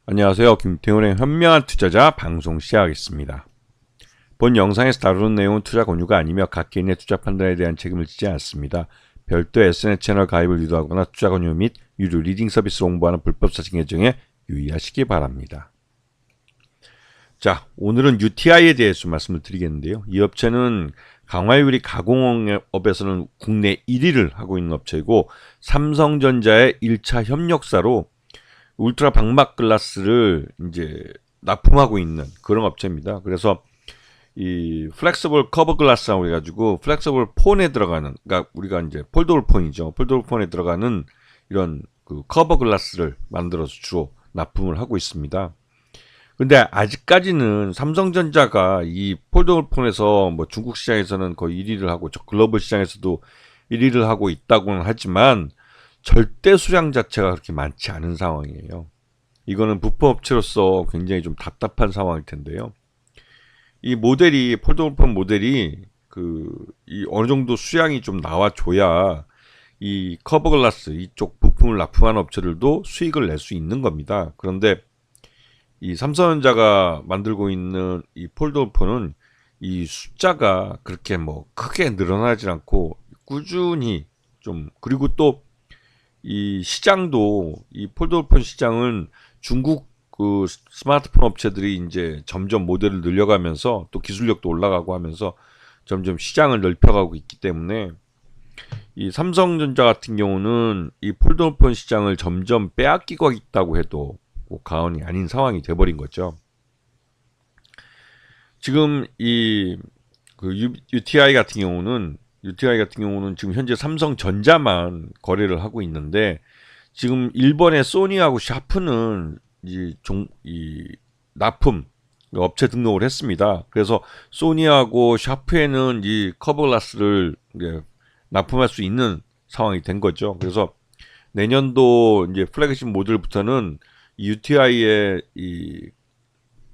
안녕하세요. 김태훈의 현명한 투자자 방송 시작하겠습니다. 본 영상에서 다루는 내용은 투자 권유가 아니며 각 개인의 투자 판단에 대한 책임을 지지 않습니다. 별도 SNS 채널 가입을 유도하거나 투자 권유 및 유료 리딩 서비스를 홍보하는 불법 사칭 계정에 유의하시기 바랍니다. 자, 오늘은 UTI에 대해서 말씀을 드리겠는데요. 이 업체는 강화유리 가공업에서는 국내 1위를 하고 있는 업체이고 삼성전자의 1차 협력사로 울트라 방막 글라스를 이제 납품하고 있는 그런 업체입니다. 그래서 이 플렉서블 커버 글라스라고 해가지고 플렉서블 폰에 들어가는, 그러니까 우리가 이제 폴더블 폰이죠. 폴더블 폰에 들어가는 이런 그 커버 글라스를 만들어서 주로 납품을 하고 있습니다. 근데 아직까지는 삼성전자가 이 폴더블 폰에서 뭐 중국 시장에서는 거의 1위를 하고 저 글로벌 시장에서도 1위를 하고 있다고는 하지만 절대 수량 자체가 그렇게 많지 않은 상황이에요. 이거는 부품업체로서 굉장히 좀 답답한 상황일 텐데요. 이 모델이 폴더블폰 모델이 이 어느 정도 수량이 좀 나와줘야 이 커버글라스 이쪽 부품을 납품하는 업체들도 수익을 낼 수 있는 겁니다. 그런데 이 삼성전자가 만들고 있는 이 폴더블폰은 이 숫자가 그렇게 뭐 크게 늘어나지 않고 꾸준히 좀, 그리고 또 이 시장도 이 폴더블폰 시장은 중국 그 스마트폰 업체들이 이제 점점 모델을 늘려가면서 또 기술력도 올라가고 하면서 점점 시장을 넓혀가고 있기 때문에 이 삼성전자 같은 경우는 이 폴더블폰 시장을 점점 빼앗기고 있다고 해도 뭐 과언이 아닌 상황이 돼버린 거죠. 지금 이 UTI 같은 경우는 지금 현재 삼성전자만 거래를 하고 있는데, 지금 일본의 소니하고 샤프는 이 납품 업체 등록을 했습니다. 그래서 소니하고 샤프에는 이 커버글라스를 납품할 수 있는 상황이 된 거죠. 그래서 내년도 이제 플래그십 모델부터는 UTI의 이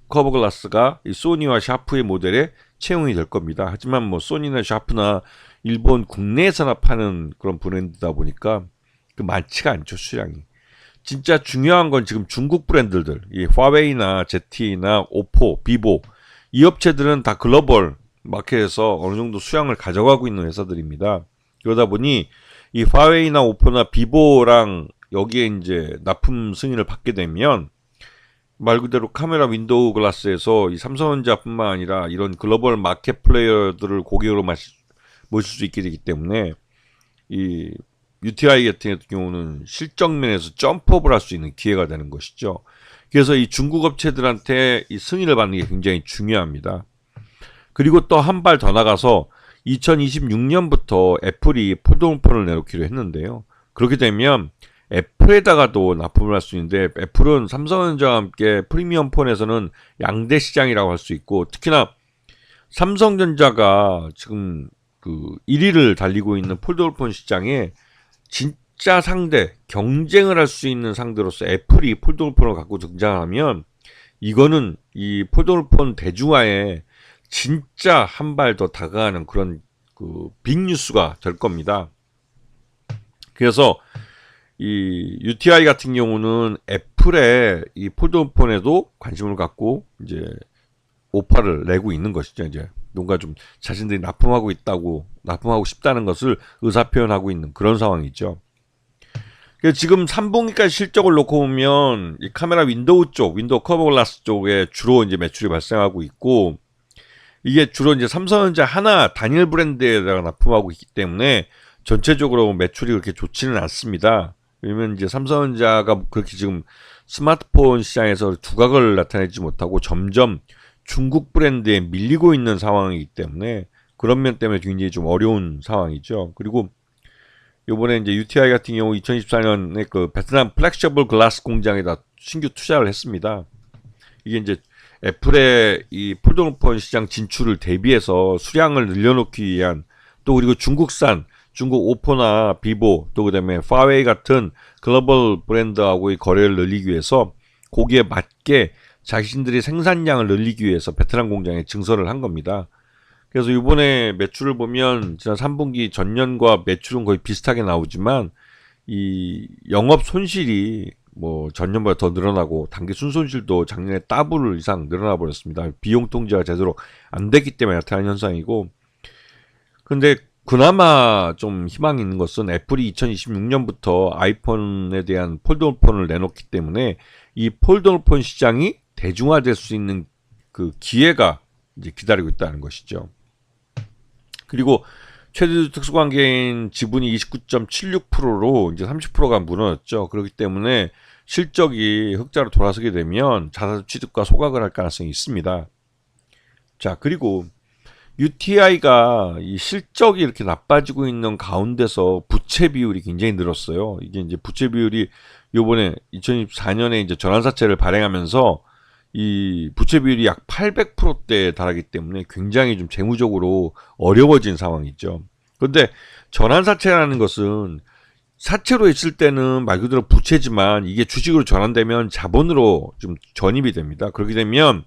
커버글라스가 이 소니와 샤프의 모델에 채용이 될 겁니다. 하지만 뭐 소니나 샤프나 일본 국내에서나 파는 그런 브랜드다 보니까 많지가 않죠, 수량이. 진짜 중요한 건 지금 중국 브랜드들, 이 화웨이나 ZTE나 오포, 비보, 이 업체들은 다 글로벌 마켓에서 어느 정도 수량을 가져가고 있는 회사들입니다. 그러다 보니 이 화웨이나 오포나 비보랑 여기에 이제 납품 승인을 받게 되면 말 그대로 카메라 윈도우 글라스에서 이 삼성전자뿐만 아니라 이런 글로벌 마켓 플레이어들을 고객으로 모실 수 있게 되기 때문에 이 UTI 같은 경우는 실적 면에서 점프업을 할 수 있는 기회가 되는 것이죠. 그래서 이 중국 업체들한테 이 승인을 받는 게 굉장히 중요합니다. 그리고 또 한 발 더 나가서 2026년부터 애플이 폴더블폰을 내놓기로 했는데요. 그렇게 되면 애플에다가도 납품을 할 수 있는데, 애플은 삼성전자와 함께 프리미엄 폰에서는 양대 시장이라고 할 수 있고, 특히나 삼성전자가 지금 1위를 달리고 있는 폴더블폰 시장에 진짜 상대, 경쟁을 할 수 있는 상대로서 애플이 폴더블폰을 갖고 등장하면 이거는 이 폴더블폰 대중화에 진짜 한 발 더 다가가는 그런 빅뉴스가 될 겁니다. 그래서 이 UTI 같은 경우는 애플의 이 폴더폰에도 관심을 갖고 이제 오파를 내고 있는 것이죠. 이제 뭔가 좀 자신들이 납품하고 싶다는 것을 의사 표현하고 있는 그런 상황이죠. 그래서 지금 3분기까지 실적을 놓고 보면 이 카메라 윈도우 커버 글라스 쪽에 주로 이제 매출이 발생하고 있고, 이게 주로 이제 삼성전자 하나 단일 브랜드에다가 납품하고 있기 때문에 전체적으로 매출이 그렇게 좋지는 않습니다. 왜냐면 이제 삼성전자가 그렇게 지금 스마트폰 시장에서 두각을 나타내지 못하고 점점 중국 브랜드에 밀리고 있는 상황이기 때문에 그런 면 때문에 굉장히 좀 어려운 상황이죠. 그리고 요번에 이제 UTI 같은 경우 2024년에 그 베트남 플렉셔블 글라스 공장에다 신규 투자를 했습니다. 이게 이제 애플의 이 폴더폰 시장 진출을 대비해서 수량을 늘려놓기 위한, 또 그리고 중국 오포나 비보, 또 그다음에 파웨이 같은 글로벌 브랜드하고의 거래를 늘리기 위해서 거기에 맞게 자신들이 생산량을 늘리기 위해서 베트남 공장에 증설을 한 겁니다. 그래서 이번에 매출을 보면 지난 3분기 전년과 매출은 거의 비슷하게 나오지만 이 영업 손실이 뭐 전년보다 더 늘어나고 단기 순손실도 작년에 더블 이상 늘어나 버렸습니다. 비용 통제가 제대로 안 됐기 때문에 나타난 현상이고, 근데 그나마 좀 희망이 있는 것은 애플이 2026년부터 아이폰에 대한 폴더블 폰을 내놓기 때문에 이 폴더블 폰 시장이 대중화될 수 있는 그 기회가 이제 기다리고 있다는 것이죠. 그리고 최대 특수관계인 지분이 29.76%로 이제 30%가 무너졌죠. 그렇기 때문에 실적이 흑자로 돌아서게 되면 자사 취득과 소각을 할 가능성이 있습니다. 자, 그리고 UTI가 이 실적이 이렇게 나빠지고 있는 가운데서 부채 비율이 굉장히 늘었어요. 이게 이제 부채 비율이 요번에 2024년에 이제 전환사채를 발행하면서 이 부채 비율이 약 800%대에 달하기 때문에 굉장히 좀 재무적으로 어려워진 상황이죠. 그런데 전환사채라는 것은 사채로 있을 때는 말 그대로 부채지만 이게 주식으로 전환되면 자본으로 좀 전입이 됩니다. 그렇게 되면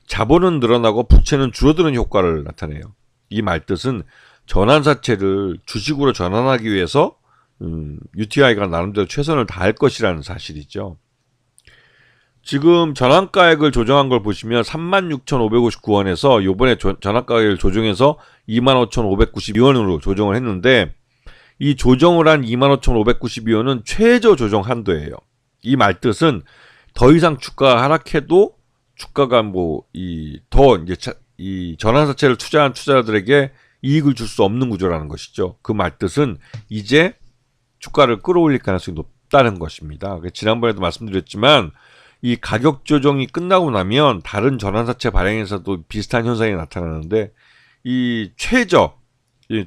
자본은 늘어나고 부채는 줄어드는 효과를 나타내요. 이 말뜻은 전환사채를 주식으로 전환하기 위해서 UTI가 나름대로 최선을 다할 것이라는 사실이죠. 지금 전환가액을 조정한 걸 보시면 36,559원에서 요번에 전환가액을 조정해서 25,592원으로 조정을 했는데, 이 조정을 한 25,592원은 최저 조정 한도예요. 이 말뜻은 더 이상 주가가 하락해도 주가가 이 전환사채를 투자한 투자자들에게 이익을 줄 수 없는 구조라는 것이죠. 그 말뜻은 이제 주가를 끌어올릴 가능성이 높다는 것입니다. 지난번에도 말씀드렸지만 이 가격 조정이 끝나고 나면 다른 전환사채 발행에서도 비슷한 현상이 나타나는데, 이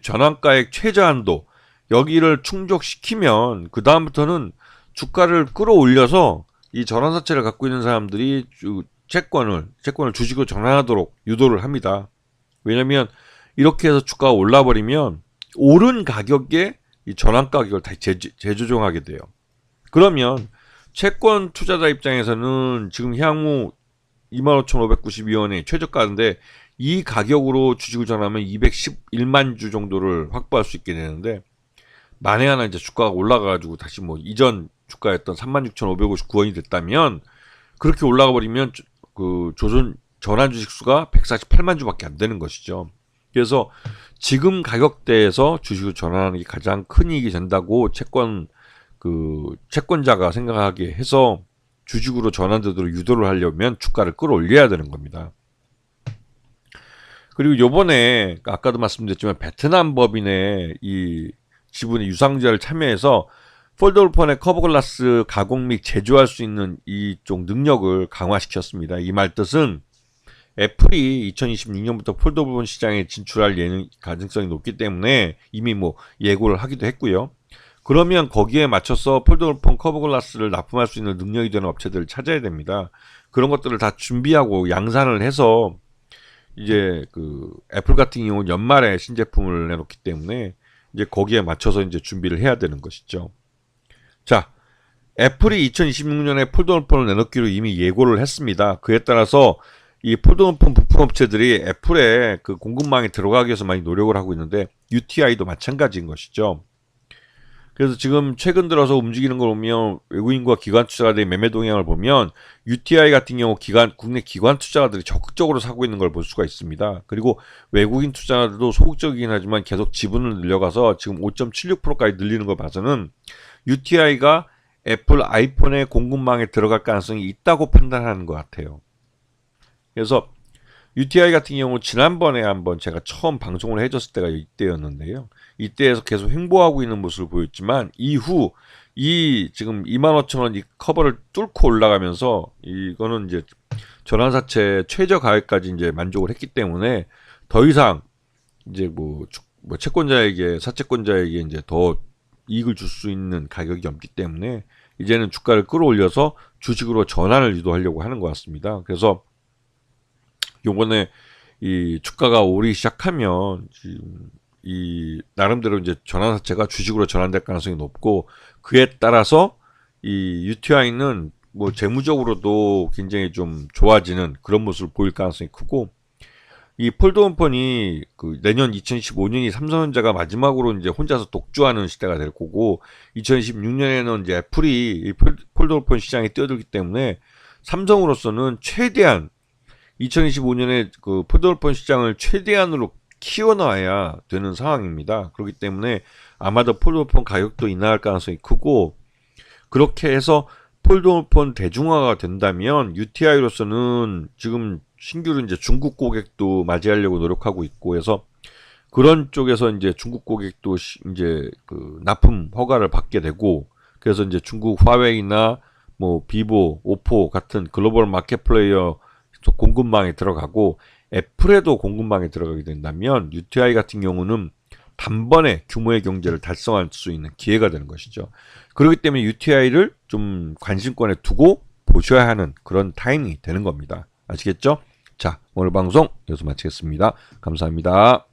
전환가액 최저 한도 여기를 충족시키면 그 다음부터는 주가를 끌어올려서 이 전환사채를 갖고 있는 사람들이 채권을 주식으로 전환하도록 유도를 합니다. 왜냐하면 이렇게 해서 주가가 올라버리면 오른 가격에 이 전환 가격을 다시 재조정하게 돼요. 그러면 채권 투자자 입장에서는 지금 향후 25,592원이 최저가인데 이 가격으로 주식을 전환하면 211만 주 정도를 확보할 수 있게 되는데, 만에 하나 이제 주가가 올라가가지고 다시 뭐 이전 주가였던 36,559원이 됐다면, 그렇게 올라가 버리면 그 전환 주식 수가 148만 주밖에 안 되는 것이죠. 그래서 지금 가격대에서 주식을 전환하는 게 가장 큰 이익이 된다고 채권자가 생각하게 해서 주식으로 전환되도록 유도를 하려면 주가를 끌어올려야 되는 겁니다. 그리고 요번에 아까도 말씀드렸지만 베트남 법인의 이 지분의 유상자를 참여해서 폴더블 폰의 커버 글라스 가공 및 제조할 수 있는 이쪽 능력을 강화시켰습니다. 이 말뜻은 애플이 2026년부터 폴더블 폰 시장에 진출할 가능성이 높기 때문에 이미 뭐 예고를 하기도 했고요. 그러면 거기에 맞춰서 폴더블 폰 커버 글라스를 납품할 수 있는 능력이 되는 업체들을 찾아야 됩니다. 그런 것들을 다 준비하고 양산을 해서 이제 그 애플 같은 경우는 연말에 신제품을 내놓기 때문에 이제 거기에 맞춰서 이제 준비를 해야 되는 것이죠. 자, 애플이 2026년에 폴더블 폰을 내놓기로 이미 예고를 했습니다. 그에 따라서 이 폴더블 폰 부품업체들이 애플의 그 공급망에 들어가기 위해서 많이 노력을 하고 있는데, UTI도 마찬가지인 것이죠. 그래서 지금 최근 들어서 움직이는 걸 보면 외국인과 기관 투자자들의 매매 동향을 보면 UTI 같은 경우 국내 기관 투자자들이 적극적으로 사고 있는 걸 볼 수가 있습니다. 그리고 외국인 투자자들도 소극적이긴 하지만 계속 지분을 늘려가서 지금 5.76%까지 늘리는 걸 봐서는 UTI가 애플 아이폰의 공급망에 들어갈 가능성이 있다고 판단하는 것 같아요. 그래서 UTI 같은 경우 지난번에 한번 제가 처음 방송을 해줬을 때가 이때였는데요. 이때에서 계속 횡보하고 있는 모습을 보였지만 이후 지금 25,000원 이 커버를 뚫고 올라가면서 이거는 이제 전환사채 최저 가격까지 이제 만족을 했기 때문에 더 이상 이제 뭐 채권자에게 사채권자에게 이제 더 이익을 줄 수 있는 가격이 없기 때문에 이제는 주가를 끌어올려서 주식으로 전환을 유도하려고 하는 것 같습니다. 그래서 요번에 이 주가가 오르기 시작하면 지금 이 나름대로 이제 전환사채가 주식으로 전환될 가능성이 높고, 그에 따라서 이 UTI는 뭐 재무적으로도 굉장히 좀 좋아지는 그런 모습을 보일 가능성이 크고, 이 폴더폰이 그 내년 2015년이 삼성전자가 마지막으로 이제 혼자서 독주하는 시대가 될 거고 2016년에는 이제 애플이 이 폴더폰 시장에 뛰어들기 때문에 삼성으로서는 최대한 2025년에 그 폴더폰 시장을 최대한으로 키워놔야 되는 상황입니다. 그렇기 때문에 아마도 폴더폰 가격도 인하할 가능성이 크고 그렇게 해서 폴더폰 대중화가 된다면 UTI로서는 지금 신규로 이제 중국 고객도 맞이하려고 노력하고 있고 해서 그런 쪽에서 이제 중국 고객도 이제 그 납품 허가를 받게 되고 그래서 이제 중국 화웨이나 뭐 비보, 오포 같은 글로벌 마켓 플레이어 공급망에 들어가고 애플에도 공급망에 들어가게 된다면 UTI 같은 경우는 단번에 규모의 경제를 달성할 수 있는 기회가 되는 것이죠. 그렇기 때문에 UTI를 좀 관심권에 두고 보셔야 하는 그런 타이밍이 되는 겁니다. 아시겠죠? 자, 오늘 방송 여기서 마치겠습니다. 감사합니다.